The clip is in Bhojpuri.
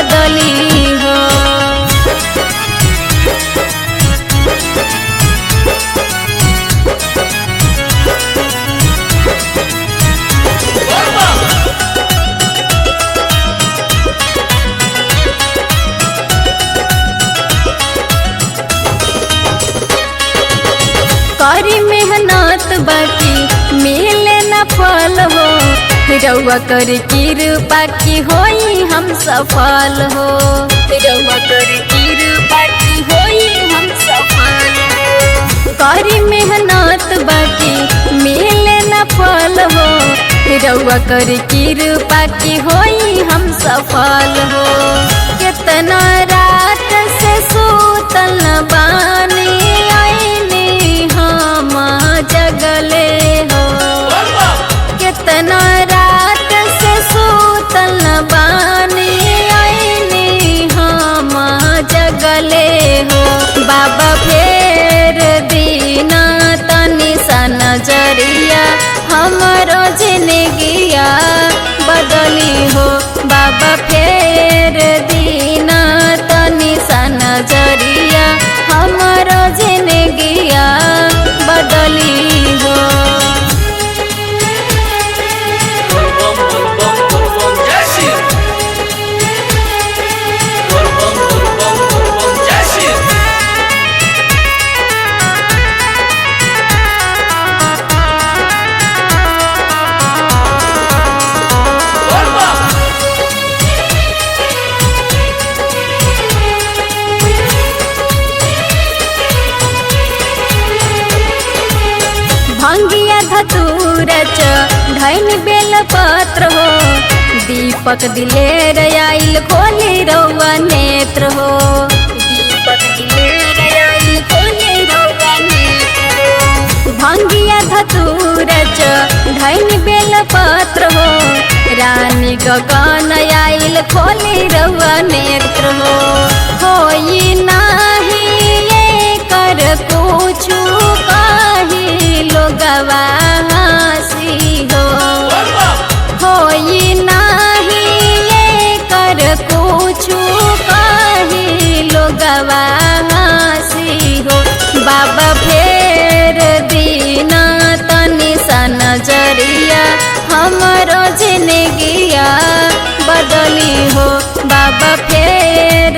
बदली हो। करी मेहनत बाकी मिले न फल हो, रउआ कर कृपा की होई हम सफल हो। रउआ कर कृपा की होई हम सफल हो। करी मेहनत बाकी मिले न फल हो, रउआ कर कृपा की होई हम सफल हो। कितना रात से सूतल बानी जगले हो। कितना रात से सूतल बानी आईनी हम जगले हो। बाबा फेर दीना तनी सा नजरिया हमरो जिंदगिया बदली हो। बाबा फेर दीना तनी सा नजरिया हमरो जिंदगिया बदली हो। भंगिया धतूर धैन बेल पत्र हो, दीपक दिलेर आइल खोली रउआ नेत्र हो। दीपक दिलेर आइल खोली रउआ नेत्र हो। भंगिया धतूर धैन बेल पत्र हो, रानी गगन आइल खोली रउआ नेत्र हो। होई नाही ये कर कुछु काही लोगवा हंसी हो। होई नाही ये कर कुछु काही लोगवा हंसी हो। बाबा फेर दीना तनी सा नजरिया हमरो जिंदगिया बदली हो। बाबा फेर